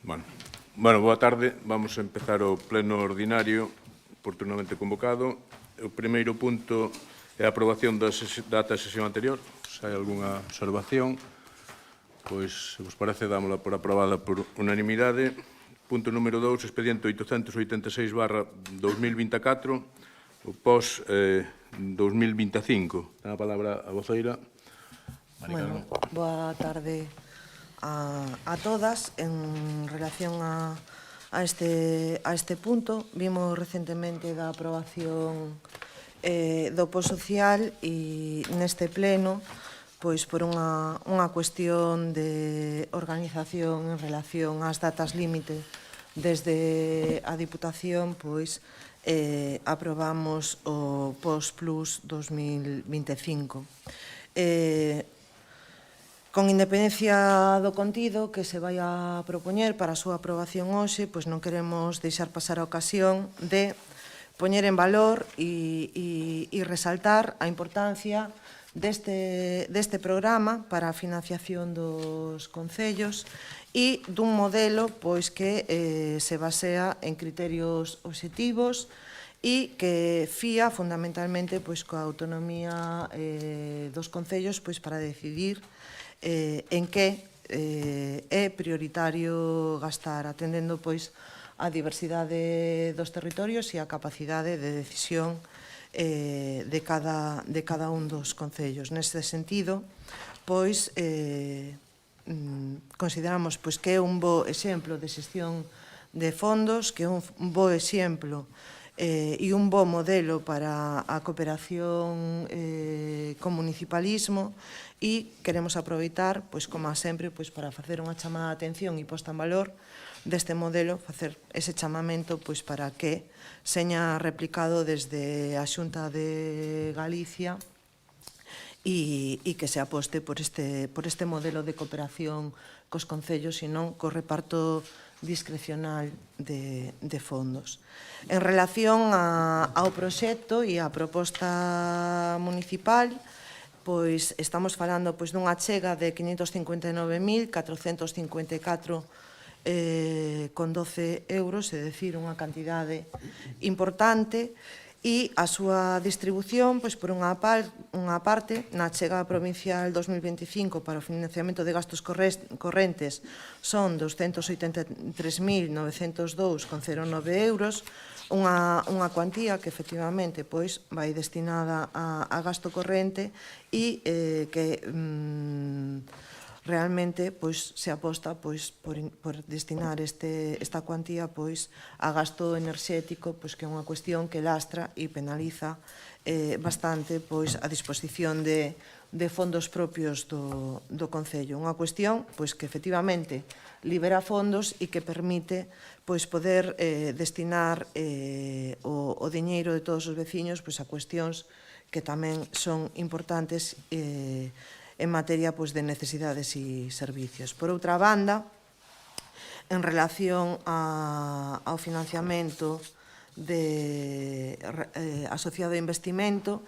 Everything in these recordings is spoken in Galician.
Bueno, boa tarde. Vamos a empezar o pleno ordinario oportunamente convocado. O primeiro punto é a aprobación da ata da sesión anterior. Se hai algunha observación, pois, se vos parece, dámola por aprobada por unanimidade. Punto número 2, expediente 886/2024, o pós 2025. Ten a palabra a voceira. Bueno, boa tarde a todas. En relación a este punto, vimos recentemente da aprobación do POS social e neste pleno, pois por unha cuestión de organización en relación ás datas límite desde a Diputación, pois aprobamos o POS Plus 2025. Con independencia do contido que se vai a propoñer para a súa aprobación hoxe, pois non queremos deixar pasar a ocasión de poñer en valor e resaltar a importancia deste programa para a financiación dos concellos e dun modelo pois que se basea en criterios obxectivos e que fía fundamentalmente pois coa autonomía dos concellos pois para decidir en que é prioritario gastar, atendendo pois a diversidade dos territorios e a capacidade de decisión de cada un dos concellos. Neste sentido, pois consideramos pois que é un bo exemplo de xestión de fondos, que é un bo exemplo e un bo modelo para a cooperación co municipalismo e queremos aproveitar, pois como sempre, pois para facer unha chamada de atención e posta en valor deste modelo, facer ese chamamento pois para que seña replicado desde a Xunta de Galicia e que se aposte por este modelo de cooperación cos concellos e non co reparto discrecional de fondos. En relación ao proxecto e á proposta municipal, pois estamos falando dunha achega de 559.454,12 euros, é dicir, unha cantidade importante, e a súa distribución, pois por unha parte, na achega provincial 2025 para o financiamento de gastos correntes son 283.902,09 euros, unha cuantía que efectivamente pois vai destinada a gasto corrente e que realmente pois se aposta pois por destinar esta cuantía pois a gasto enerxético, pois que é unha cuestión que lastra e penaliza bastante pois a disposición de fondos propios do concello. Unha cuestión pois que efectivamente libera fondos e que permite pois poder destinar o diñeiro de todos os veciños pois a cuestións que tamén son importantes en materia de necesidades e servicios. Por outra banda, en relación ao financiamento asociado a investimento,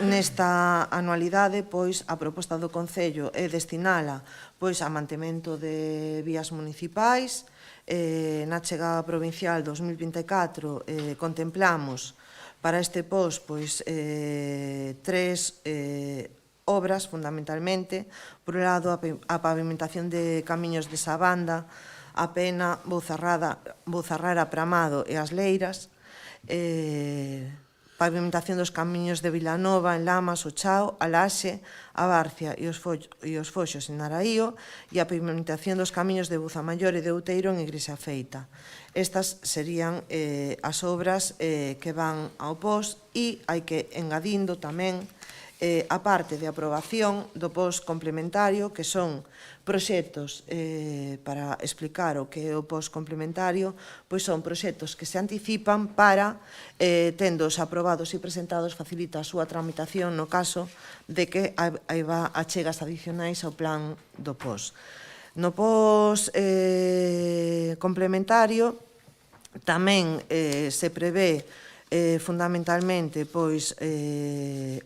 nesta anualidade, pois, a proposta do Concello é destinala a mantemento de vías municipais. Na chegada provincial 2024 contemplamos para este POS tres obras, fundamentalmente. Por un lado, a pavimentación de camiños de Sabanda, a Pena, Bouzarrara, Pramado e As Leiras, pavimentación dos camiños de Vilanova, en Lamas, o Chao, a Laxe, a Barcia e os Foxos en Naraío, e a pavimentación dos camiños de Buzamaior e de Outeiro en Igrexa Feita. Estas serían as obras que van ao POS e hai que engadindo tamén a parte de aprobación do POS complementario, que son proxectos, para explicar o que é o POS complementario, pois son proxectos que se anticipan para, tendos aprobados e presentados, facilita a súa tramitación no caso de que haiba achegas adicionais ao plan do POS. No POS complementario tamén se prevé fundamentalmente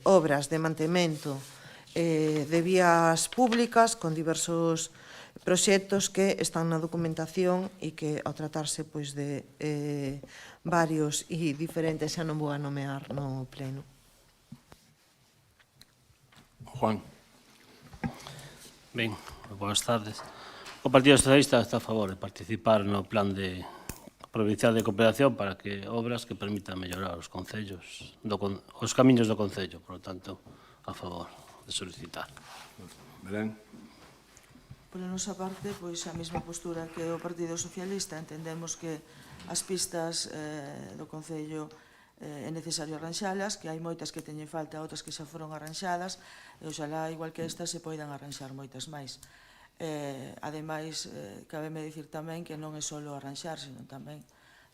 obras de mantemento de vías públicas con diversos proxectos que están na documentación e que, ao tratarse pois, de varios e diferentes, xa non vou a nomear no pleno. Juan. Ben, boas tardes. O Partido Socialista está a favor de participar no plan de provincial de cooperación para que obras que permitan mellorar os concellos, os camiños do concello, por lo tanto, a favor de solicitar. Belén. Pola nosa parte, pois a mesma postura que o Partido Socialista. Entendemos que as pistas do Concello é necesario arranxalas, que hai moitas que teñen falta, outras que xa foron arranxadas, e oxalá, igual que estas, se poidan arranxar moitas máis. Ademais, cabeme dicir tamén que non é só arranxar, senón tamén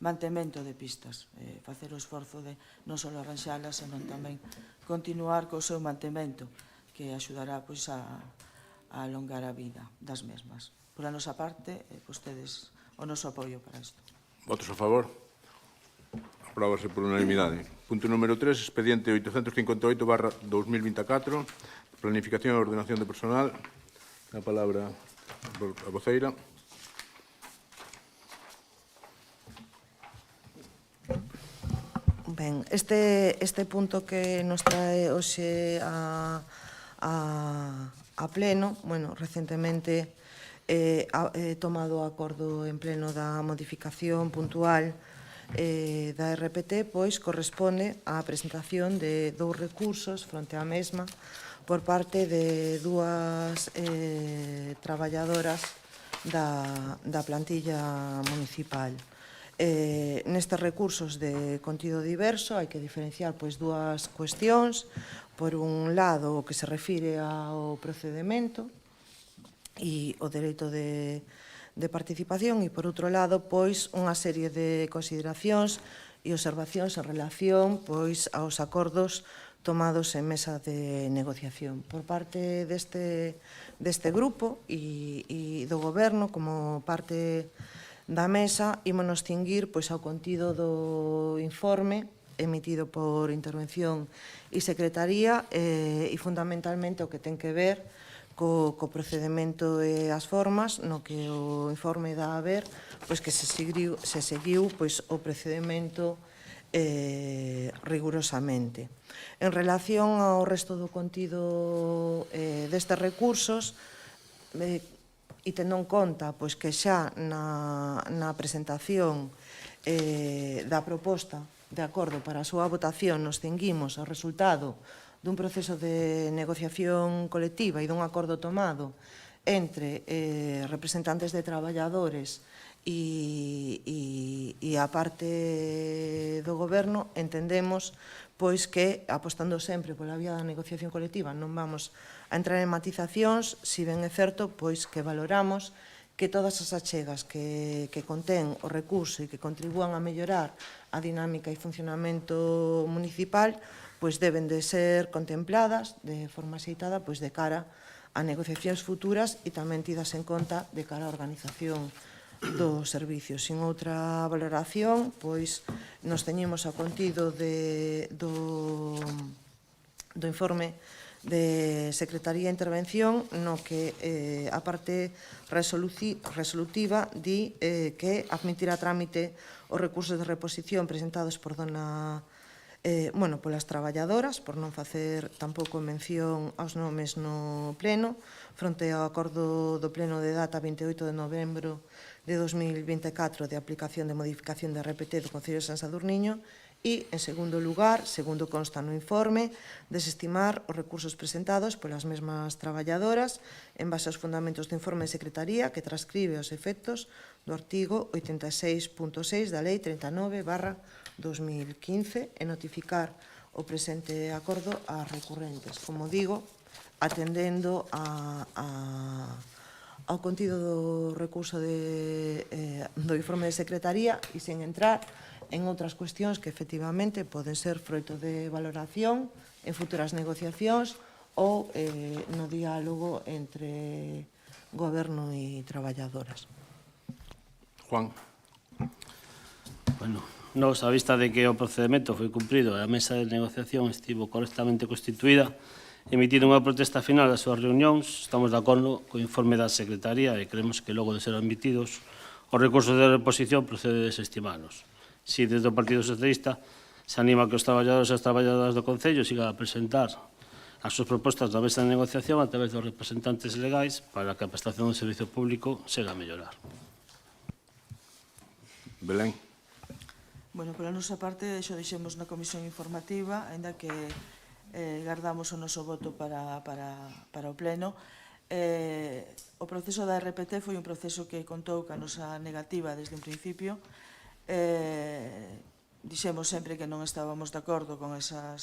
mantemento de pistas, facer o esforzo de non só arranxalas, senón tamén continuar co seu mantemento, que axudará pois a alongar a vida das mesmas. Por a nosa parte, vostedes o noso apoio para isto. Votos a favor? Apróbase por unanimidade. Punto número 3, expediente 858/2024, planificación e ordenación de personal. A palabra a voceira. Ben, este punto que nos trae hoxe a pleno, bueno, recentemente he tomado acordo en pleno da modificación puntual da RPT, pois corresponde á presentación de 2 recursos fronte á mesma por parte de 2 traballadoras da plantilla municipal. Nestes recursos de contido diverso hai que diferenciar pois 2 cuestións. Por un lado, o que se refire ao procedimento e o dereito de participación, e por outro lado, pois, unha serie de consideracións e observacións en relación pois, aos acordos tomados en mesa de negociación. Por parte deste grupo e do Goberno, como parte da mesa, ímonos cinguir pois, ao contido do informe emitido por intervención e secretaría e fundamentalmente o que ten que ver co procedimento e as formas no que o informe dá a ver pois que se seguiu pois o procedimento rigurosamente. En relación ao resto do contido destes recursos, e tendo en conta pois que xa na presentación da proposta de acordo para a súa votación nos cinguimos ao resultado dun proceso de negociación colectiva e dun acordo tomado entre representantes de traballadores e a parte do Goberno, entendemos pois que, apostando sempre pola vía da negociación colectiva, non vamos a entrar en matizacións, si ben é certo pois que valoramos que todas as achegas que contén o recurso e que contribúan a mellorar a dinámica e funcionamento municipal pois deben de ser contempladas de forma axeitada pois de cara a negociacións futuras e tamén tidas en conta de cara á organización dos servicios. Sin outra valoración, pois nos ceñimos ao contido do informe de Secretaría de Intervención no que a parte resolutiva di que admitirá trámite os recursos de reposición presentados por polas traballadoras, por non facer tampouco mención aos nomes no pleno, fronte ao acordo do pleno de data 28 de novembro de 2024 de aplicación de modificación de RPT do Concello de San Sadurniño. E, en segundo lugar, segundo consta no informe, desestimar os recursos presentados polas mesmas traballadoras en base aos fundamentos do informe de Secretaría que transcribe os efectos do artigo 86.6 da Lei 39/2015 e notificar o presente acordo ás recurrentes. Como digo, atendendo ao contido do recurso do informe de Secretaría e sen entrar en outras cuestións que efectivamente poden ser froito de valoración en futuras negociacións ou no diálogo entre Goberno e traballadoras. Juan. Bueno, nos, a vista de que o procedimento foi cumprido e a mesa de negociación estivo correctamente constituída, emitido unha protesta final das súas reunións. Estamos de acordo co informe da Secretaría e creemos que logo de ser admitidos os recursos de reposición procede desestimalos. Si desde o Partido Socialista se anima que os traballadores e as traballadoras do Concello sigan a presentar as súas propostas na mesa de negociación a través dos representantes legais para que a prestación do servicio público sega a mellorar. Belén. Bueno, pola nosa parte, xo dixemos na comisión informativa, ainda que guardamos o noso voto para o pleno. O proceso da RPT foi un proceso que contou ca nosa negativa desde un principio. Dixemos sempre que non estábamos de acordo con esa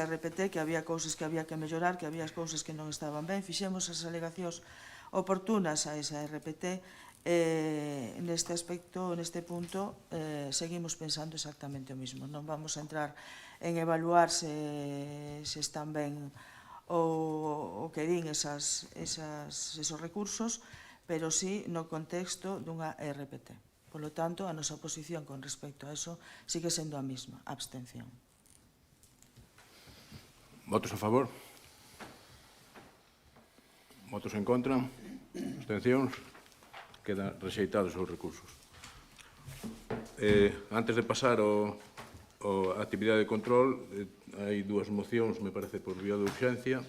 RPT, que había cousas que había que mellorar, que había cousas que non estaban ben. Fixemos as alegacións oportunas a esa RPT. Neste aspecto, neste punto, seguimos pensando exactamente o mismo. Non vamos a entrar en evaluar se están ben o que din esos recursos, pero sí no contexto dunha RPT. Por lo tanto, a nosa posición con respecto a eso sigue sendo a mesma, abstención. Votos a favor? Votos en contra? Abstencións? Quedan rexeitados os recursos. Antes de pasar a actividade de control, hai dúas mocións, me parece, por vía de urxencia.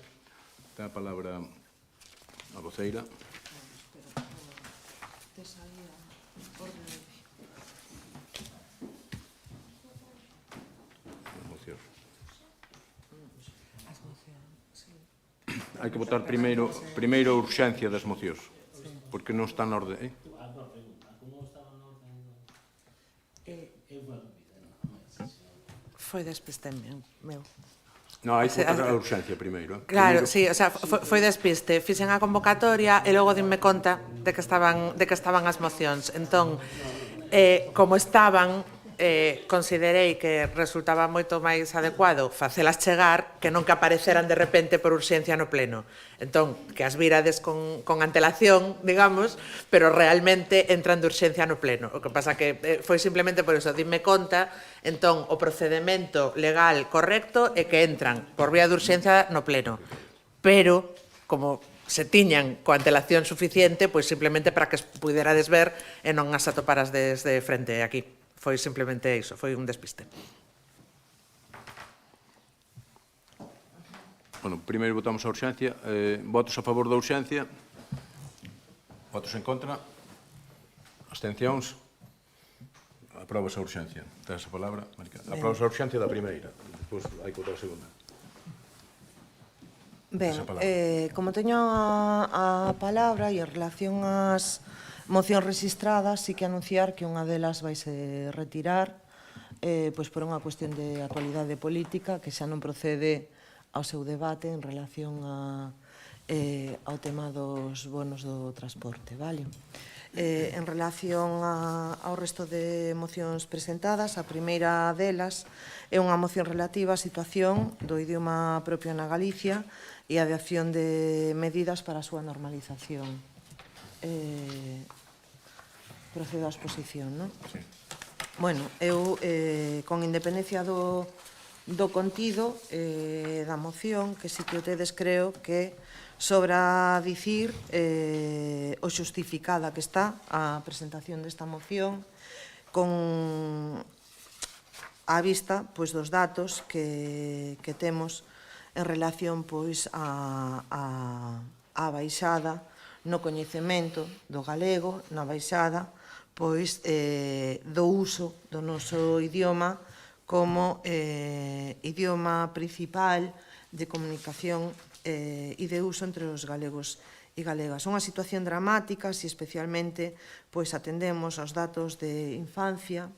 Ten a palabra a voceira. Hai que votar primeiro a urxencia das mocións, porque non está na orde. Foi despiste meu. Non, hai que votar a urxencia primeiro. Claro, sí, o sea, foi despiste. Fixen a convocatoria e logo dinme conta de que estaban as mocións. Entón, como estaban, considerei que resultaba moito máis adecuado facelas chegar que non que apareceran de repente por urxencia no pleno. Entón, que as virades con antelación, digamos, pero realmente entran de urxencia no pleno. O que pasa que foi simplemente por iso, dime conta, entón, o procedimento legal correcto é que entran por vía de urxencia no pleno. Pero, como se tiñan coa antelación suficiente, pois simplemente para que as puderades ver e non as atoparas desde frente aquí. Foi simplemente iso, foi un despiste. Bueno, primeiro votamos a urxencia. Votos a favor da urxencia? Votos en contra? Abstencións? Aprobas a urxencia. Tens a palabra, Marica. Aprobas a urxencia da primeira. Depois hai que votar a segunda. Ben, como teño a palabra e en relación ás mocións registradas, sí que anunciar que unha delas vaise retirar pois por unha cuestión de actualidade política que xa non procede ao seu debate en relación ao tema dos bonos do transporte, vale? En relación ao resto de mocións presentadas, a primeira delas é unha moción relativa á situación do idioma propio na Galicia e a adopción de medidas para a súa normalización. Procedo á exposición, non? Sí. Bueno, eu, con independencia do contido da moción, que si que o tedes creo que sobra dicir o xustificada que está a presentación desta moción con a vista pois dos datos que temos en relación pois a baixada no coñecemento do galego, na baixada pois do uso do noso idioma como idioma principal de comunicación e de uso entre os galegos e galegas. Unha situación dramática se especialmente pois atendemos aos datos de infancia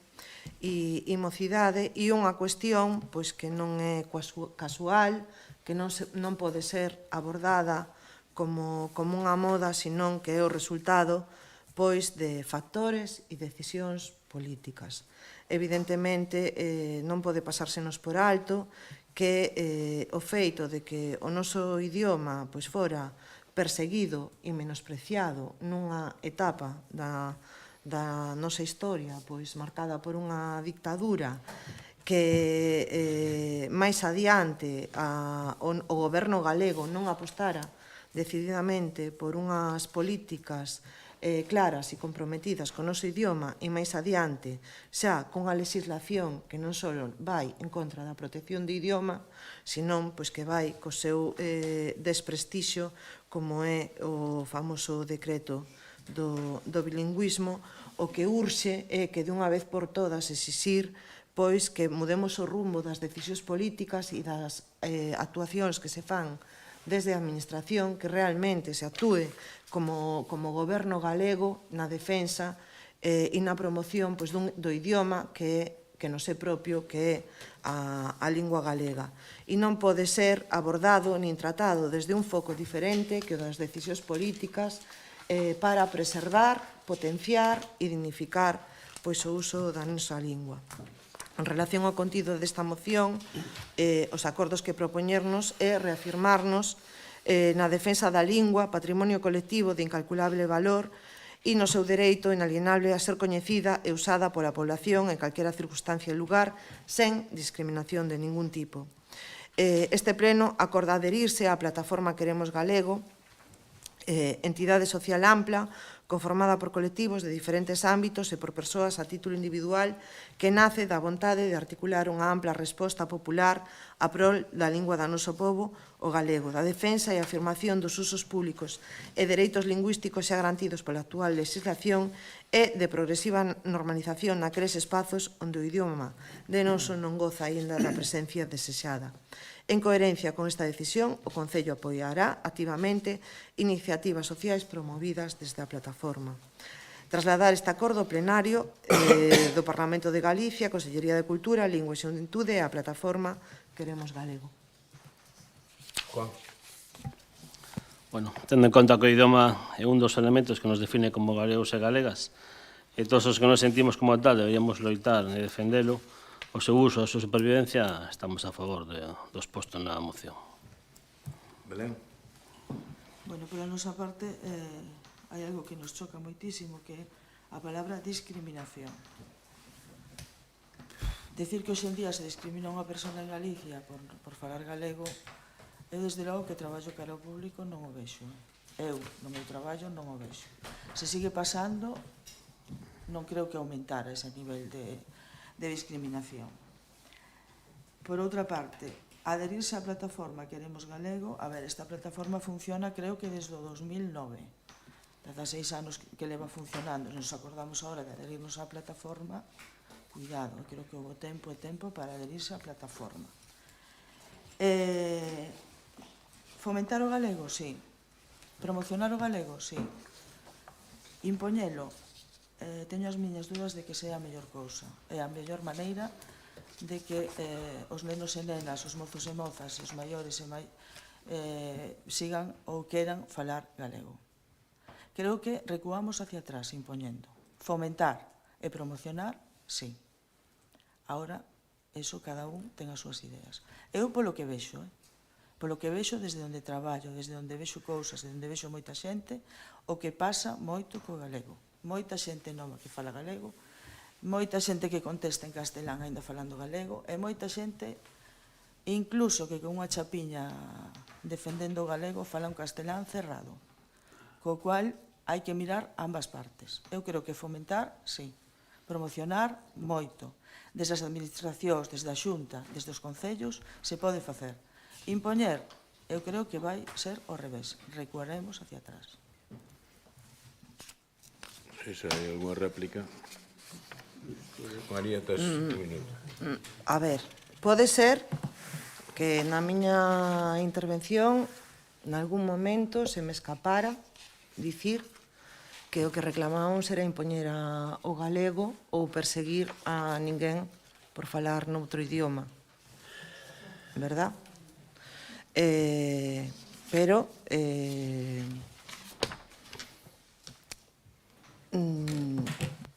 e mocidade e unha cuestión pois que non é casual, que non pode ser abordada como unha moda, senón que é o resultado pois de factores e decisións políticas. Evidentemente, non pode pasársenos por alto que o feito de que o noso idioma pois fora perseguido e menospreciado nunha etapa da nosa historia pois marcada por unha dictadura que máis adiante o goberno galego non apostara decididamente por unhas políticas claras e comprometidas co noso idioma e máis adiante xa con a legislación que non só vai en contra da protección do idioma, senón que vai co seu desprestixio como é o famoso decreto do bilingüismo, o que urxe é que dunha vez por todas exixir que mudemos o rumbo das decisións políticas e das actuacións que se fan desde a Administración, que realmente se actúe como goberno galego na defensa e na promoción do idioma que nos é propio, que é a lingua galega. E non pode ser abordado nin tratado desde un foco diferente que o das decisións políticas para preservar, potenciar e dignificar o uso da nosa lingua. En relación ao contido desta moción, os acordos que propoñernos é reafirmarnos na defensa da lingua, patrimonio colectivo de incalculable valor e no seu dereito inalienable a ser coñecida e usada pola población en calquera circunstancia e lugar, sen discriminación de ningún tipo. Este pleno acorda adherirse á plataforma Queremos Galego, entidade social ampla, conformada por colectivos de diferentes ámbitos e por persoas a título individual que nace da vontade de articular unha ampla resposta popular a prol da lingua da noso pobo, o galego, da defensa e afirmación dos usos públicos e dereitos lingüísticos xa garantidos pola actual legislación e de progresiva normalización naqueles espazos onde o idioma de noso non goza aínda da presencia desexada. En coherencia con esta decisión, o Concello apoiará activamente iniciativas sociais promovidas desde a plataforma. Trasladar este acordo plenario do Parlamento de Galicia, Consellería de Cultura, Lingua e Xuventude e a plataforma Queremos Galego. Juan. Bueno, tendo en conta que o idioma é un dos elementos que nos define como galegos e galegas, e todos os que nos sentimos como tal deberíamos loitar e defendelo, o seu uso, a súa supervivencia, estamos a favor dos postos na moción. Belén. Bueno, pola nosa parte, hai algo que nos choca moitísimo, que é a palabra discriminación. Decir que hoxe en día se discrimina unha persona en Galicia por falar galego, eu desde logo que traballo cara ao público non o vexo. Eu, no meu traballo, non o vexo. Se sigue pasando, non creo que aumentara ese nivel de discriminación. Por outra parte, adherirse á plataforma Queremos Galego, a ver, esta plataforma funciona creo que desde o 2009, 16 anos que leva funcionando, nos acordamos agora de adherirnos á plataforma, cuidado, creo que houve tempo e tempo para adherirse á plataforma. Fomentar o galego, sí. Promocionar o galego, sí. Impoñelo, teño as miñas dúdas de que sea a mellor cousa, é a mellor maneira de que os nenos e nenas, os mozos e mozas, os maiores sigan ou queran falar galego. Creo que recuamos hacia atrás impoñendo. Fomentar e promocionar, sí. Ahora, eso cada un ten as súas ideas. Eu polo que vexo, desde onde traballo, desde onde vexo cousas, desde onde vexo moita xente, o que pasa moito co galego. Moita xente nova que fala galego, moita xente que contesta en castelán ainda falando galego, e moita xente, incluso que con unha chapiña defendendo o galego fala un castelán cerrado, co cual hai que mirar ambas partes. Eu creo que fomentar, sí, promocionar, moito. Desde as administracións, desde a Xunta, desde os concellos, se pode facer. Impoñer, eu creo que vai ser ao revés, recuaremos hacia atrás. Se hai alguna réplica. María, tes un minuto. A ver, pode ser que na miña intervención nalgún momento se me escapara dicir que o que reclamábamos era impoñer o galego ou perseguir a ninguén por falar noutro idioma, verdad? Pero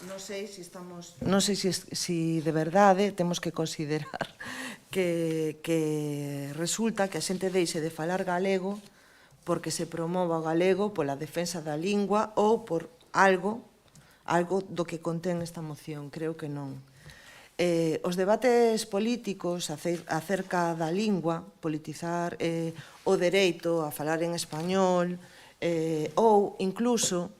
non sei se de verdade temos que considerar que resulta que a xente deixe de falar galego porque se promova o galego pola defensa da lingua ou por algo do que contén esta moción. Creo que non. Os debates políticos acerca da lingua, politizar o dereito a falar en español, ou incluso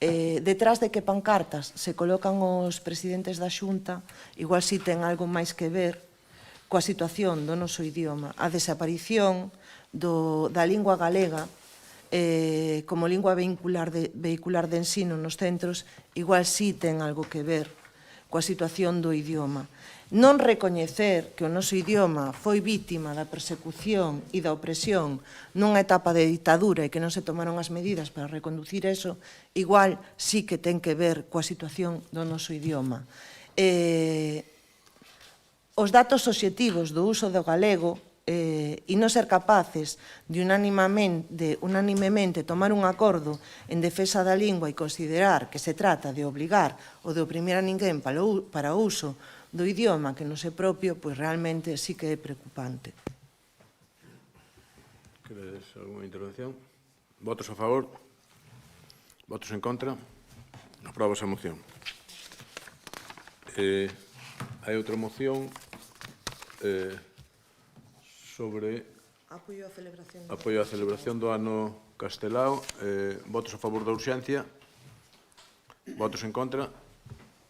detrás de que pancartas se colocan os presidentes da Xunta, igual si ten algo máis que ver coa situación do noso idioma. A desaparición da lingua galega como lingua vehicular de ensino nos centros, igual si ten algo que ver coa situación do idioma. Non recoñecer que o noso idioma foi vítima da persecución e da opresión nunha etapa de ditadura e que non se tomaron as medidas para reconducir eso, igual sí que ten que ver coa situación do noso idioma. Os datos obxectivos do uso do galego e non ser capaces de unanimemente tomar un acordo en defensa da lingua e considerar que se trata de obligar ou de oprimir a ninguén para o uso do idioma que non é propio, pois realmente sí que é preocupante. Queredes alguna intervención? Votos a favor? Votos en contra? Aproba esa moción. Hai outra moción sobre Apoio a celebración do ano Castelao. Votos a favor da urxencia? Votos en contra?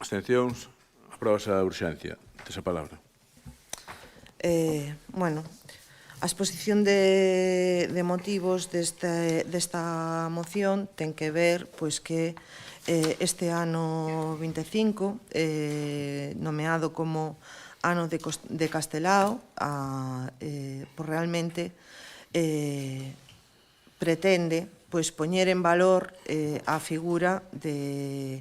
Abstencións? Aprobase a urxencia. Tes a palabra. Bueno, a exposición de motivos desta moción ten que ver pois que este ano 25, nomeado como ano de Castelao, pois realmente pretende pois poñer en valor a figura de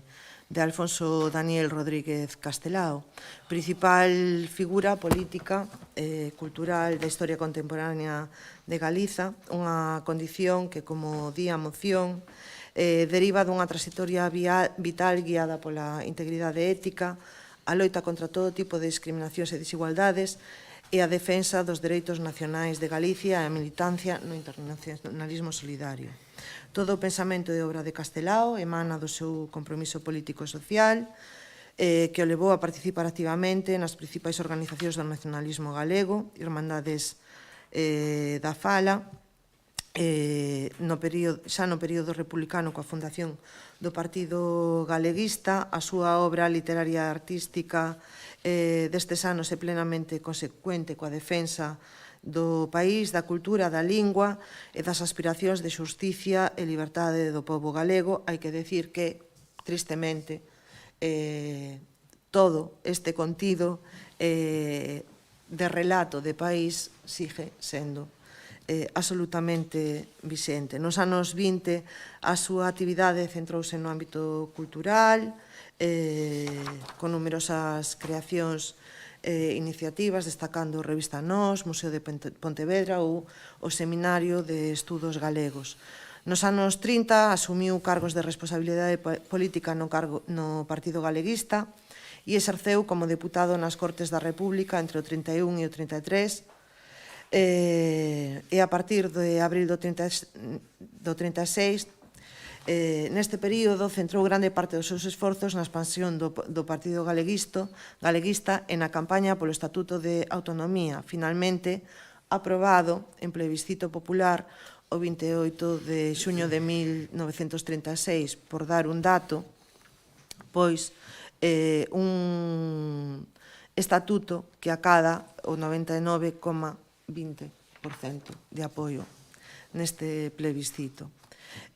Alfonso Daniel Rodríguez Castelao, principal figura política e cultural da historia contemporánea de Galiza, unha condición que, como di a moción, deriva dunha trayectoria vital guiada pola integridade ética, a loita contra todo tipo de discriminacións e desigualdades e a defensa dos dereitos nacionais de Galicia e a militancia no internacionalismo solidario. Todo o pensamento e obra de Castelao emana do seu compromiso político e social, que o levou a participar activamente nas principais organizacións do nacionalismo galego, Irmandades da Fala, xa no período republicano coa fundación do Partido Galeguista. A súa obra literaria e artística destes anos é plenamente consecuente coa defensa do país, da cultura, da lingua e das aspiracións de xusticia e liberdade do pobo galego. Hai que decir que, tristemente, todo este contido de relato de país sigue sendo absolutamente vixente. Nos anos 20 a súa actividade centrouse no ámbito cultural, con numerosas creacións e iniciativas, destacando Revista Nós, Museo de Pontevedra ou o Seminario de Estudos Galegos. Nos anos 30 asumiu cargos de responsabilidade política no Partido Galeguista e exerceu como deputado nas Cortes da República entre o 31 e o 33, e a partir de abril do 36, neste período centrou grande parte dos seus esforzos na expansión do Partido Galeguista e na campaña polo Estatuto de Autonomía, finalmente aprobado en plebiscito popular o 28 de xuño de 1936. Por dar un dato, pois un estatuto que acada o 99,20% de apoio neste plebiscito.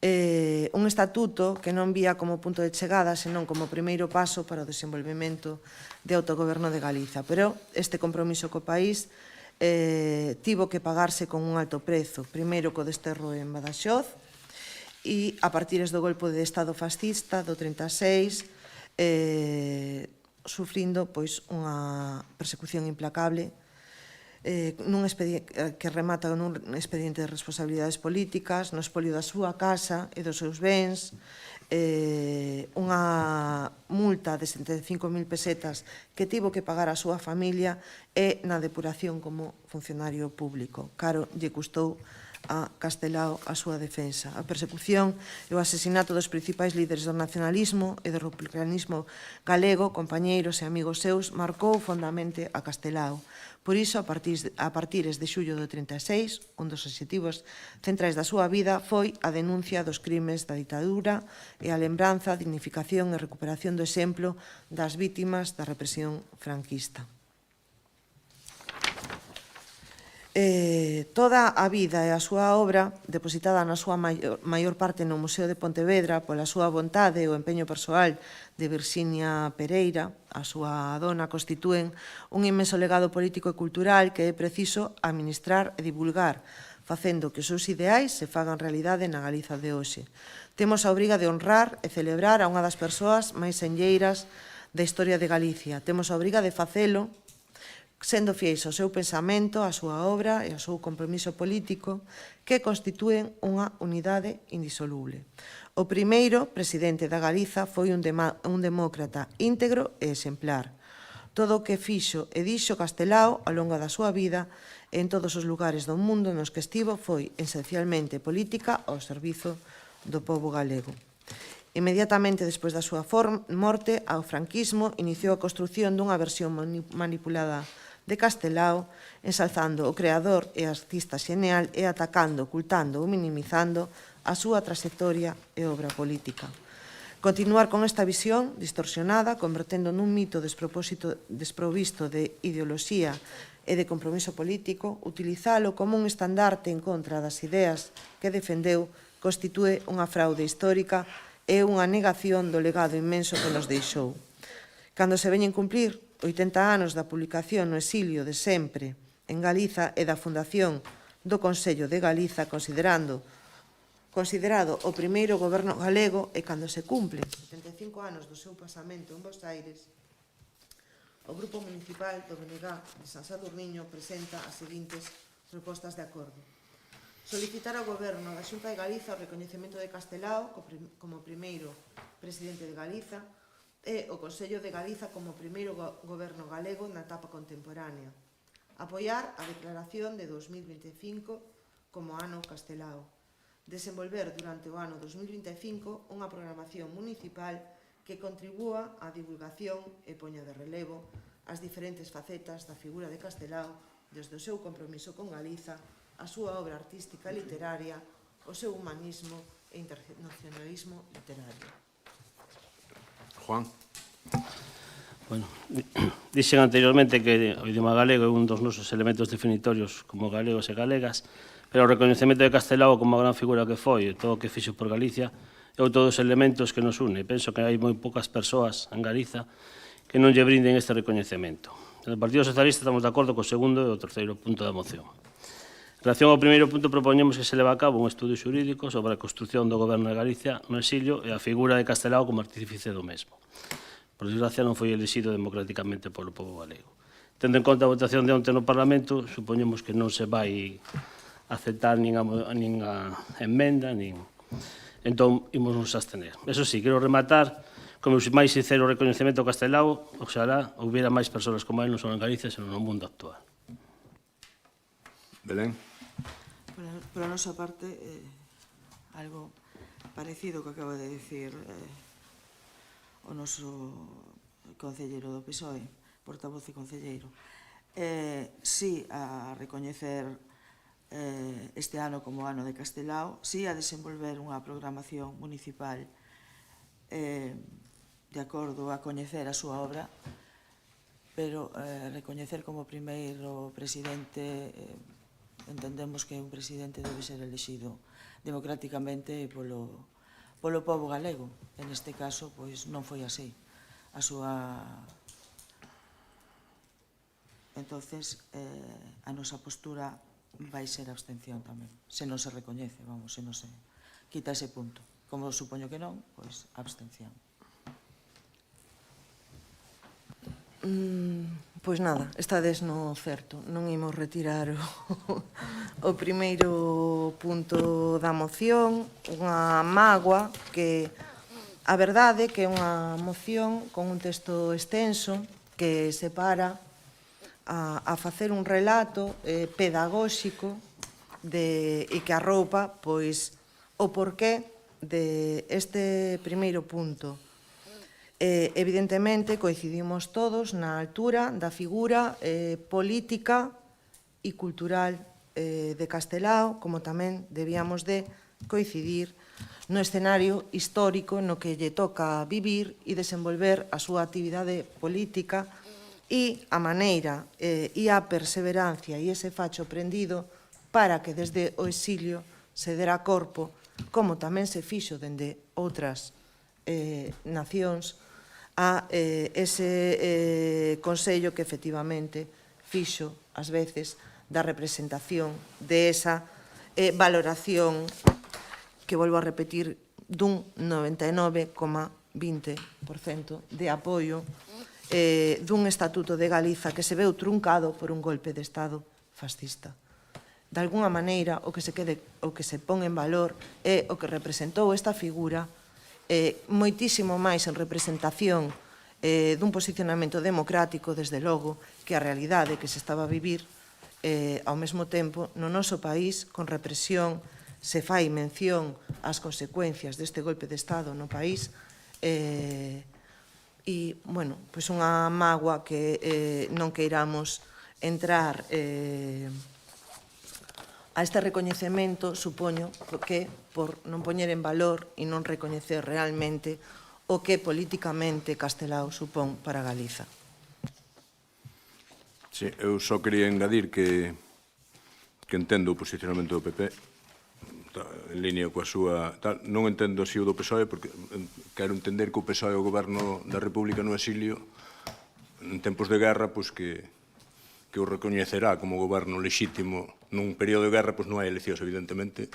Un estatuto que non vía como punto de chegada, senón como primeiro paso para o desenvolvemento de autogoberno de Galiza. Pero este compromiso co país tivo que pagarse con un alto prezo, primeiro co desterro en Badaxoz e a partir do golpe de Estado fascista do 36, sufrindo pois unha persecución implacable que remata nun expediente de responsabilidades políticas, no expolio da súa casa e dos seus bens, unha multa de 75.000 pesetas que tivo que pagar a súa familia e na depuración como funcionario público. Caro lle custou a Castelao a súa defensa. A persecución e o asesinato dos principais líderes do nacionalismo e do republicanismo galego, compañeiros e amigos seus, marcou fondamente a Castelao. Por iso, a partires de xullo do 36, un dos obxectivos centrais da súa vida foi a denuncia dos crimes da ditadura e a lembranza, dignificación e recuperación do exemplo das vítimas da represión franquista. Toda a vida e a súa obra, depositada na súa maior parte no Museo de Pontevedra pola súa vontade e o empeño persoal de Virxinia Pereira, a súa dona, constitúen un inmenso legado político e cultural que é preciso administrar e divulgar, facendo que os seus ideais se fagan realidade na Galiza de hoxe. Temos a obriga de honrar e celebrar a unha das persoas máis senlleiras da historia de Galicia. Temos a obriga de facelo sendo fiéis ao seu pensamento, á súa obra e ao seu compromiso político que constitúen unha unidade indisoluble. O primeiro presidente da Galiza foi un demócrata íntegro e exemplar. Todo o que fixo e dixo Castelao ao longo da súa vida e en todos os lugares do mundo nos que estivo foi esencialmente política ao servizo do pobo galego. Inmediatamente despois da súa morte, ao franquismo iniciou a construción dunha versión manipulada de Castelao, ensalzando o creador e artista xenial e atacando, ocultando ou minimizando a súa trayectoria e obra política. Continuar con esta visión distorsionada, convertendo nun mito desprovisto de ideoloxía e de compromiso político, utilizalo como un estandarte en contra das ideas que defendeu, constitúe unha fraude histórica e unha negación do legado inmenso que nos deixou. Cando se veñen cumplir 80 anos da publicación no exilio de sempre en Galiza e da fundación do Consello de Galiza, considerado o primeiro goberno galego, e cando se cumplen 75 anos do seu pasamento en Bos Aires, o Grupo Municipal do BNG de San Sadurniño presenta as seguintes propostas de acordo. Solicitar ao Goberno da Xunta de Galiza o recoñecemento de Castelao como primeiro presidente de Galiza e o Consello de Galiza como primeiro goberno galego na etapa contemporánea. Apoiar a declaración de 2025 como ano Castelao. Desenvolver durante o ano 2025 unha programación municipal que contribúa á divulgación e poña de relevo as diferentes facetas da figura de Castelao desde o seu compromiso con Galiza, a súa obra artística e literaria, o seu humanismo e internacionalismo literario. Juan. Bueno, dixen anteriormente que o idioma galego é un dos nosos elementos definitorios como galegos e galegas, pero o recoñecemento de Castelao como a gran figura que foi, todo o que fixo por Galicia, é outro dos elementos que nos une. Penso que hai moi poucas persoas en Galiza que non lle brinden este recoñecemento. No Partido Socialista estamos de acordo co segundo e o terceiro punto da moción. En relación ao primeiro punto, propoñemos que se leva a cabo un estudo xurídico sobre a construción do Goberno de Galicia no exilio e a figura de Castelao como artífice do mesmo. Por desgracia, non foi elixido democráticamente polo povo galego. Tendo en conta a votación de onte no Parlamento, supoñemos que non se vai aceptar nin a emenda, entón imos nos abstener. Eso sí, quero rematar como o máis sincero recoñecemento ao Castelao, oxalá houbera máis persoas como él non só en Galicia, senón no mundo actual. Belén. Por a nosa parte, algo parecido que acaba de dicir o noso concelleiro do PSOE, portavoz e concelleiro. Sí a recoñecer este ano como ano de Castelao, sí a desenvolver unha programación municipal de acordo a coñecer a súa obra, pero recoñecer como primeiro presidente, entendemos que un presidente debe ser elexido democráticamente polo povo galego. En este caso, pois non foi así. A súa... Entonces, a nosa postura vai ser a abstención tamén. Se non se recoñece, vamos, se non se quita ese punto. Como supoño que non, pois abstención. Pois nada, estades no certo. Non imos retirar o primeiro punto da moción, unha mágoa que a verdade que é unha moción con un texto extenso que se para a facer un relato pedagóxico e que arroupa pois, o porqué deste primeiro punto. Evidentemente, coincidimos todos na altura da figura política e cultural de Castelao, como tamén debíamos de coincidir no escenario histórico no que lle toca vivir e desenvolver a súa actividade política e a maneira e a perseverancia e ese facho prendido para que desde o exilio se dera corpo, como tamén se fixo dende outras nacións, a ese Consello que efectivamente fixo, ás veces, da representación de esa valoración que, volvo a repetir, dun 99,20% de apoio dun Estatuto de Galiza que se veu truncado por un golpe de Estado fascista. De alguna maneira, o que se pon en valor é o que representou esta figura, moitísimo máis en representación dun posicionamento democrático, desde logo, que a realidade que se estaba a vivir ao mesmo tempo no noso país, con represión, se fai mención ás consecuencias deste golpe de Estado no país, e, bueno, pois unha mágoa que non queiramos entrar a este recoñecemento, supoño, que por non poñer en valor e non recoñecer realmente o que políticamente Castelao supón para Galiza. Sí, eu só quería engadir que entendo o posicionamento do PP en línea coa súa... Non entendo así o do PSOE, porque quero entender que o PSOE é o goberno da República no exilio en tempos de guerra, pois que o recoñecerá como goberno lexítimo nun período de guerra, pois non hai eleccións, evidentemente.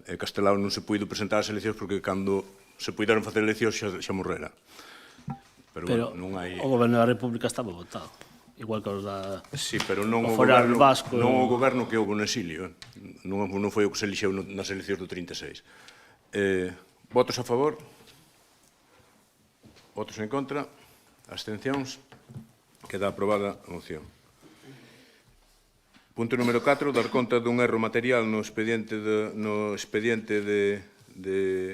Castelao non se puido presentar as eleccións porque cando se puideron facer eleccións xa morrera. Pero non hai... o goberno da República estaba votado, igual que os da... Sí, pero non o goberno que houve no exilio. Non foi o que se elixeu nas eleccións do 36. Votos a favor? Votos en contra? Abstencións? Queda aprobada a moción. Punto número 4, dar conta dun erro material no expediente de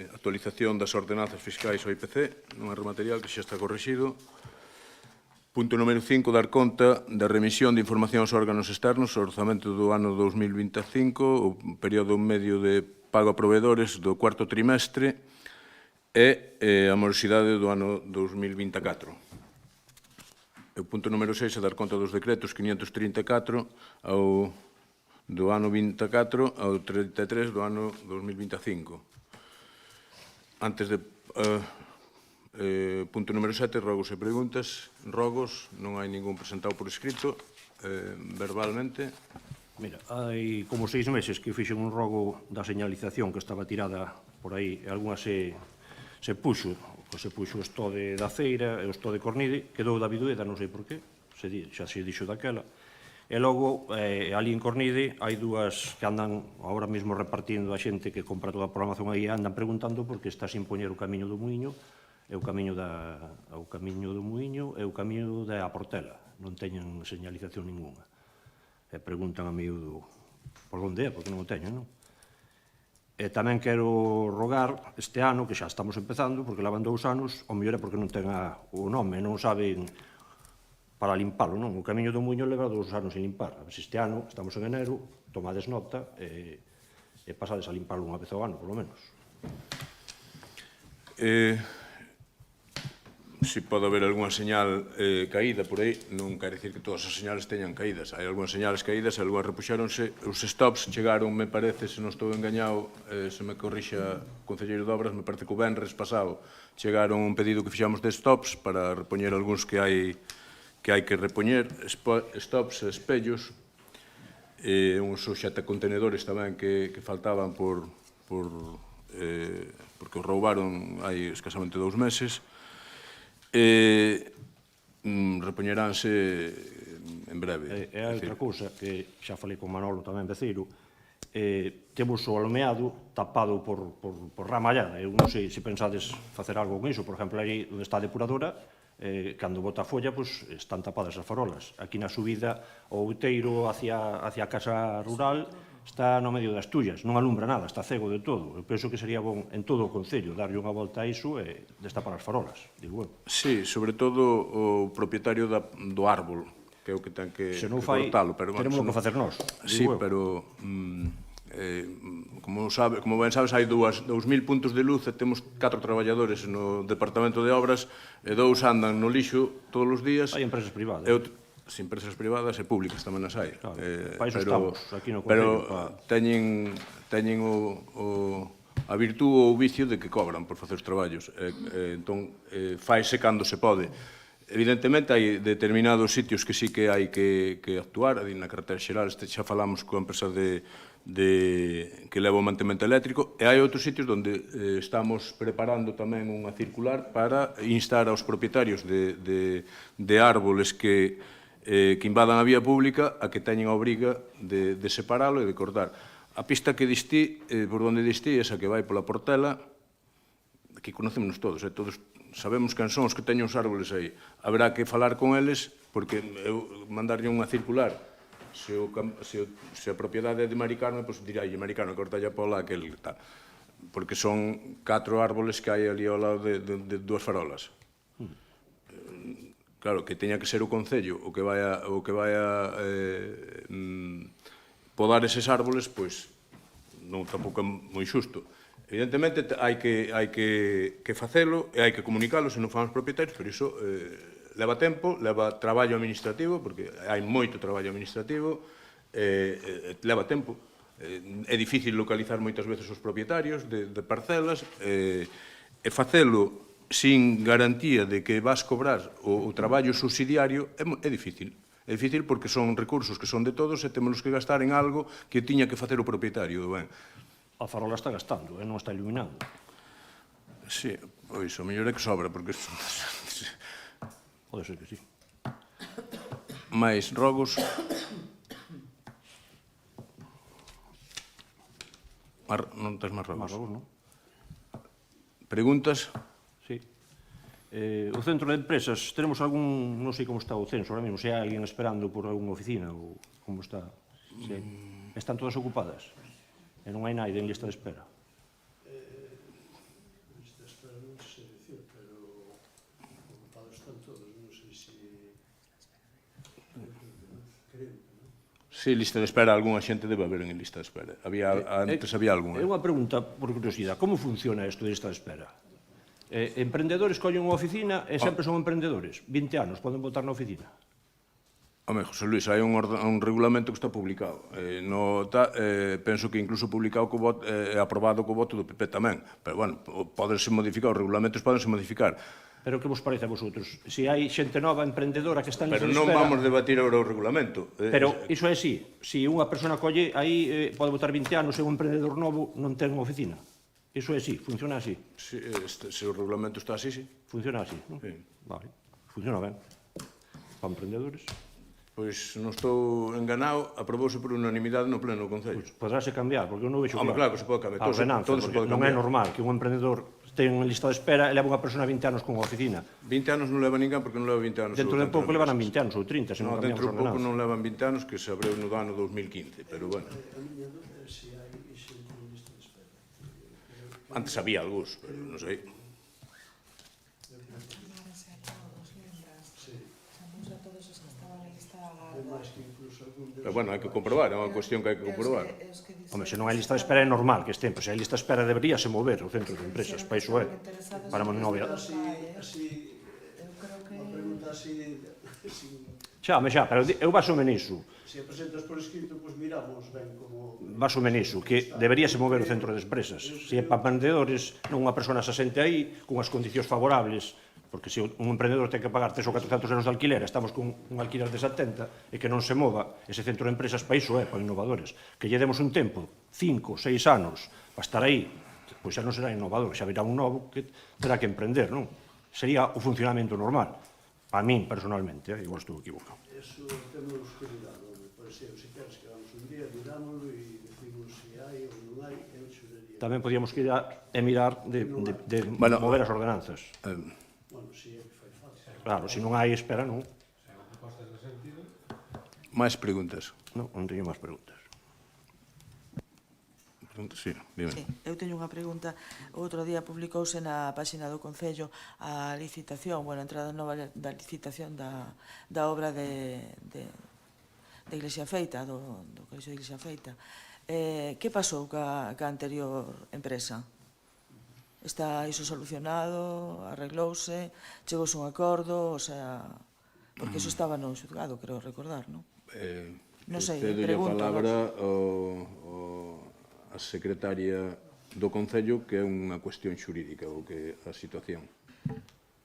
actualización das ordenanzas fiscais ao IPC, un erro material que xa está corrixido. Punto número 5, dar conta da remisión de información aos órganos externos, o orzamento do ano 2025, o período medio de pago a proveedores do cuarto trimestre e a morosidade do ano 2024. O punto número 6 é dar conta dos decretos 534 do ano 24 ao 33 do ano 2025. Antes de... punto número 7, rogos e preguntas. Rogos, non hai ningún presentado por escrito. Verbalmente. Mira, hai como 6 meses que fixen un rogo da señalización que estaba tirada por aí, e algunha se puxo o estode da Feira e o estode de Cornide, quedou da Bidueda, non sei por qué, xa se dixo daquela. E logo, ali en Cornide, hai dúas que andan ahora mesmo repartindo a xente que compra toda a programación aí, andan preguntando por que está sin poñer o camiño do Muiño, e o camiño do Muiño e o camiño da Portela. Non teñen señalización ninguna. E preguntan a miúdo por onde é, porque non o teñen, non? E tamén quero rogar este ano, que xa estamos empezando, porque levan 2 anos, o mellor é porque non ten o nome, non saben para limpalo, non? O camiño do Muiño leva 2 anos sin limpar. A ver se este ano, estamos en enero, tomades nota e pasades a limpalo unha vez ao ano, polo menos. Si pode haber algunha señal caída por aí, non quere dicir que todas as señales teñan caídas. Hai algunhas señales caídas, algunhas repuxáronse. Os stops chegaron, me parece, se non estou engañado, se me corrixa o concelleiro de Obras, me parece que o venres pasado chegaron un pedido que fixamos de stops para repoñer algúns que hai que repoñer, stops e espellos, uns xatacontenedores tamén que faltaban porque os roubaron hai escasamente 2 meses. Repoñeránse en breve. E hai outra cousa que xa falei con Manolo tamén Beceiro, temos o almeado tapado por ramallada. Eu non sei se pensades facer algo con iso. Por exemplo, aí onde está a depuradora, cando bota a folla, están tapadas as farolas. Aquí na subida, o outeiro hacia a casa rural, está no medio das tullas, non alumbra nada, está cego de todo. Eu penso que sería bon en todo o Concello darlle unha volta a iso e destapar as farolas, digo eu. Sí, sobre todo o propietario do árbol, que é o que ten que Se non fai, cortalo. teremos que facer nós, Sí, digo eu. pero como ben sabes, hai 2.000 puntos de luz e temos 4 traballadores no departamento de obras e 2 andan no lixo todos os días. Hai empresas privadas. As empresas privadas e públicas tamén as hai. Claro, para iso estamos aquí no Concello. Pero teñen a virtud ou o vicio de que cobran por facer os traballos. Entón, faise cando se pode. Evidentemente, hai determinados sitios que sí que hai que actuar. Na carretera xeral, xa falamos coa empresa que leva o mantemento eléctrico, e hai outros sitios onde estamos preparando tamén unha circular para instar aos propietarios de árboles que invadan a vía pública a que teñen a obriga de separalo e de cortar. A pista que distí, por onde distí, esa que vai pola Portela, que conocemos todos, todos sabemos quen son os que teñen os árboles aí. Haberá que falar con eles, porque eu mandarlle unha circular. Se a propiedade é de Maricarme, pois dirálle, Maricarme, cortalle a pola aquel tal. Porque son 4 árboles que hai ali ao lado de 2 farolas. Claro, que teña que ser o Concello o que vai a podar eses árboles, pois non tampouco é moi xusto. Evidentemente, hai que facelo e hai que comunicalo se non fan os propietarios, pero iso leva tempo, leva traballo administrativo, porque hai moito traballo administrativo, leva tempo. É difícil localizar moitas veces os propietarios de parcelas, e facelo sin garantía de que vas cobrar o traballo subsidiario é difícil. É difícil porque son recursos que son de todos e temos que gastar en algo que tiña que facer o propietario do ben. A farola está gastando, non está iluminando. Sí, pois, o mellor é que sobra, porque... Pode ser que sí. máis rogos. Non tens máis rogos? Máis rogos, non? Preguntas? Sí. O centro de empresas, tenemos algún, non sei como está o censo ahora mesmo, se hai alguén esperando por algunha oficina ou como está. Están todas ocupadas? E non hai naide en lista de espera? Lista de espera non sei dicir, pero ocupados están todos, non sei se... Creo que non. Sí, lista de espera, algunha xente debe haber en lista de espera. Antes había algunha. É unha pregunta, por curiosidade, como funciona isto de lista de espera? Emprendedores collen unha oficina e sempre son emprendedores. 20 anos poden votar na oficina. Home, José Luis, hai un regulamento que está publicado. Penso que incluso publicado aprobado co voto do PP tamén. Pero, bueno, podense modificar, os regulamentos podense modificar. Pero que vos parece a vosotros? Se hai xente nova, emprendedora, que está en lista Pero de non espera... vamos debatir agora o regulamento. Pero iso é así. Se unha persona colle aí, pode votar 20 anos e un emprendedor novo non ten unha oficina. Iso é así, funciona así. Se o regulamento está así, sí. Funciona así, non? Sí. Vale, funciona ben. Para emprendedores. Pois non estou enganado, aprobouse por unanimidade no pleno do Concello. Poderase cambiar, porque eu non vexo... Home, claro que se pode cambiar. A ordenanza, Todo se porque pode non é cambiar. normal que un emprendedor ten unha lista de espera e leva unha persona 20 anos con unha oficina. 20 anos non leva ninguén porque non leva 20 anos. Dentro de pouco levan 20 anos ou 30, se non cambiamos dentro a de pouco ordenanza. non levan 20 anos, que se abreu no ano 2015, pero bueno. A miña dúbida é se hai xente en lista de espera. Antes había algúns, pero non sei. É máis que incluso algún Pero bueno, hai que comprobar, é unha cuestión que hai que comprobar. Home, se non hai lista de espera é normal que estén, pois se hai lista de espera deberíase mover o centro de empresas, para iso é. Para non haber... así, unha pregunta así, Xa, pero eu basome niso. se a presentas por escrito, pois miramos ben como... Basome niso, que deberíase mover o centro de empresas. Se é para emprendedores, non unha persona se asente aí, con as condicións favorables, porque se un emprendedor ten que pagar 3 ou 400 euros de alquiler, estamos con un alquiler de 70, e que non se mova, ese centro de empresas para iso é, para innovadores. Que lle demos un tempo, 5, 6 anos, para estar aí, pois xa non será innovador, xa virá un novo que terá que emprender, non? Sería o funcionamento normal. A min, personalmente, igual estou equivocado. Eso temos que mirarlo. Por exemplo, se queres que vamos un día, mirámoslo e decimos se hai ou non hai, eu xuraría. Tamén podíamos que ir e mirar de mover as ordenanzas. Bueno, si é que fai falta. Claro, se non hai espera, non. Máis preguntas. Non teño máis preguntas. Sí, dime. Sí, eu teño unha pregunta. O outro día publicouse na páxina do Concello a licitación, a entrada nova da licitación da obra de Iglesia Feita, do Colexio de Iglesia Feita. Que pasou ca anterior empresa? Está iso solucionado, arreglouse, chegouse un acordo, o sea, porque iso estaba no xulgado, creo recordar, non? Non sei, cedo a pregunto. palabra a secretaria do Concello, que é unha cuestión xurídica, ou que a situación.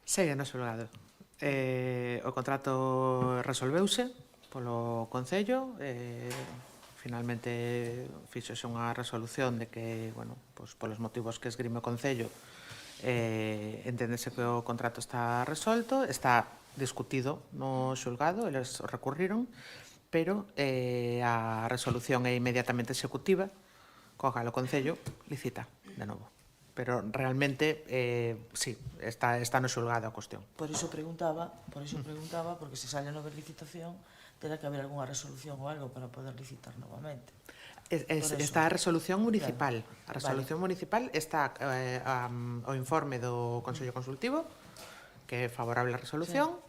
Segue no xulgado. O contrato resolveuse polo Concello, finalmente fixose unha resolución de que, polos motivos que esgrime o Concello, enténdese que o contrato está resolto, está discutido no xulgado, eles recurriron, pero a resolución é inmediatamente executiva, co cal o Concello licita de novo. Pero realmente, sí, está no xulgado a cuestión. Por iso preguntaba, porque se sale a nova licitación, terá que haber algunha resolución ou algo para poder licitar novamente. Está a resolución municipal. A resolución municipal está o informe do Consello Consultivo, que é favorable á resolución,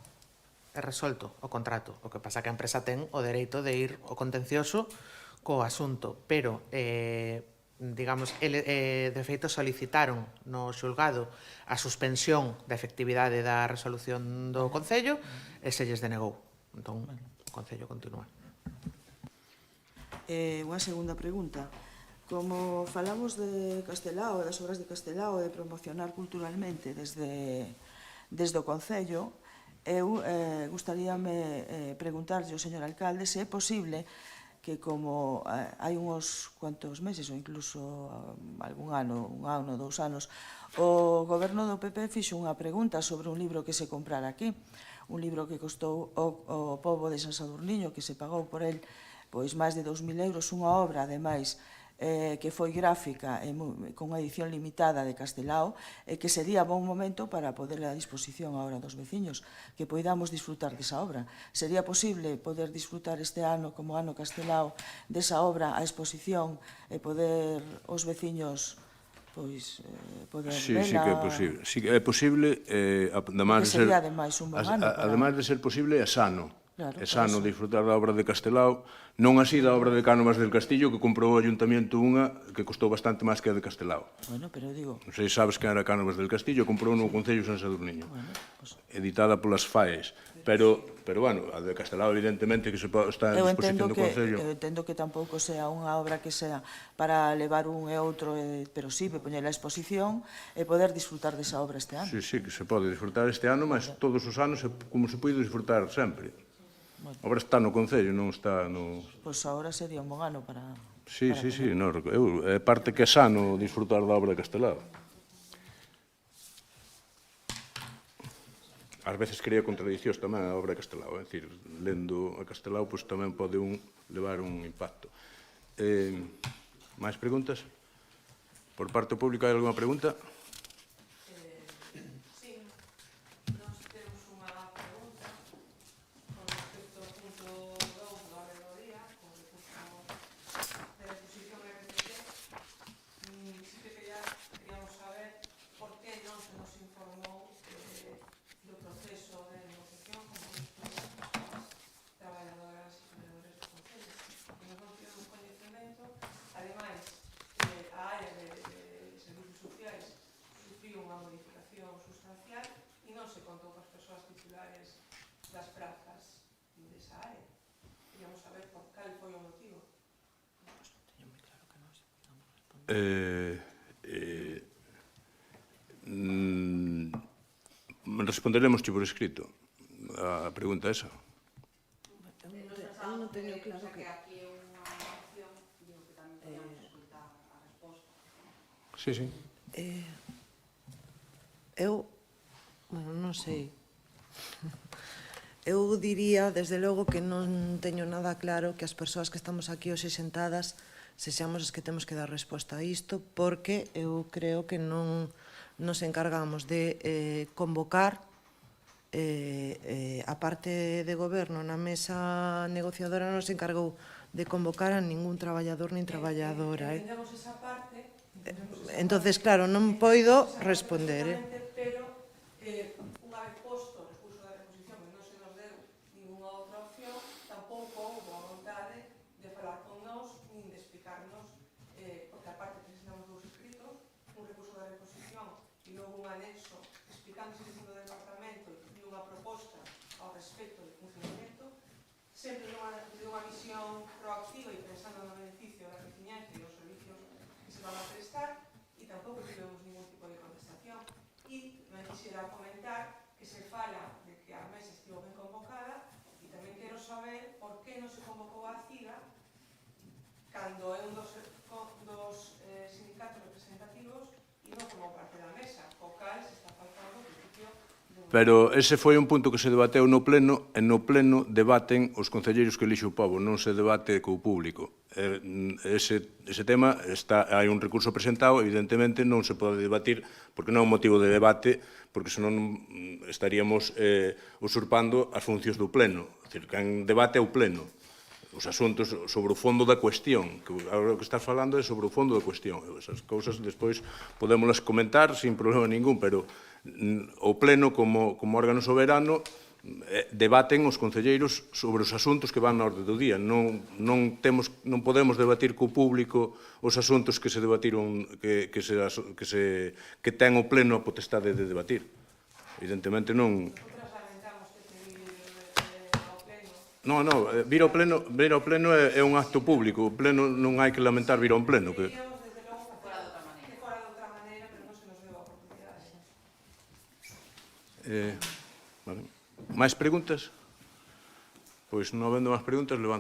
é resolto o contrato. O que pasa que a empresa ten o dereito de ir ao contencioso co asunto, pero digamos, de feito solicitaron no xulgado a suspensión da efectividade da resolución do Concello e se lles denegou. Entón, o Concello continúa. Unha segunda pregunta. Como falamos de Castelao, das obras de Castelao, de promocionar culturalmente desde o Concello, eu gustaríame preguntarlle ao señor alcalde se é posible que como hai uns cuantos meses ou incluso algún ano, un ano, 2 anos, o goberno do PP fixo unha pregunta sobre un libro que se comprara aquí, un libro que costou o pobo de San Sadurniño, que se pagou por el pois máis de 2.000 euros, unha obra, ademais, que foi gráfica con unha edición limitada de Castelao, que sería bon momento para poder a disposición ahora dos veciños, que poidamos disfrutar desa obra. Sería posible poder disfrutar este ano, como ano Castelao, desa obra a exposición e poder os veciños pois poder Sí, vela... sí que é posible. Sí que é posible, Porque sería ademais un bon ano para... ademais de ser posible, é sano. Claro, É sano disfrutar da obra de Castelao, non así da obra de Cánovas del Castillo, que comprou o Ayuntamento unha que costou bastante máis que a de Castelao. Bueno, pero digo... Non sei se sabes que era Cánovas del Castillo, comprou no Concello San Sadurniño, editada polas FAES. Pero, bueno, a de Castelao, evidentemente, que está en disposición do Concello. Eu entendo que tampouco sea unha obra que sea para levar un e outro, pero sí, poñer a exposición e poder disfrutar desa obra este ano. Sí, sí, que se pode disfrutar este ano, mas todos os anos como se pode disfrutar sempre. A obra está no Concello, non está no... Pois agora sería un bon ano para... Sí, no, é parte que é sano disfrutar da obra de Castelao. Ás veces crea contradicións tamén a obra de Castelao, é dicir, lendo a Castelao, pois tamén pode levar un impacto. Máis preguntas? Por parte pública hai alguna pregunta? Responderemos por escrito a pregunta esa. Eu non teño claro que... Sí, sí. Eu, non sei. Eu diría, desde logo, que non teño nada claro que as persoas que estamos aquí hoxe sentadas sexamos as que temos que dar resposta a isto, porque eu creo que non nos encargamos de convocar a parte de goberno na mesa negociadora non se encargou de convocar a ningún traballador nin traballadora. Entendemos esa parte, Entonces, claro, non poido responder. pero unha vez posto o recurso de reposición e non se nos deu ninguna outra opción, tampouco houve a vontade de falar con nós nin de explicarnos, porque aparte presentamos dous escritos, un recurso de reposición e logo un anexo explicando a situación do departamento e unha proposta ao respecto do funcionamento, sempre nunha visión proactiva e pensando no beneficio da veciñanza e dos servicios que se van a prestar, e tampouco tivemos ningún tipo de contestación. E me quixera comentar que se fala de que a mesa estivo ben convocada, e tamén quero saber por que non se convocou a CIGA cando é un dos sindicatos representativos e non como parte da mesa, o cal se está faltando o principio do... Pero ese foi un punto que se debateu no pleno, e no pleno debaten os concelleiros que elixe o pobo, non se debate co público. Ese tema, hai un recurso presentado, evidentemente non se pode debatir, porque non é un motivo de debate, porque senón estaríamos usurpando as funcións do pleno. É dicir, quen debate é o pleno. Os asuntos sobre o fondo da cuestión, que agora o que estás falando é sobre o fondo da cuestión. Esas cousas despois podémolas comentar sin problema ningún, pero o pleno como órgano soberano debaten os concelleiros sobre os asuntos que van na orde do día. Non podemos debatir co público os asuntos que se debatiron, que ten o pleno a potestade de debatir. Evidentemente non... Non, vir ao pleno é un acto público. O pleno non hai que lamentar vir a un pleno. Máis preguntas? Pois non habendo máis preguntas, levanto.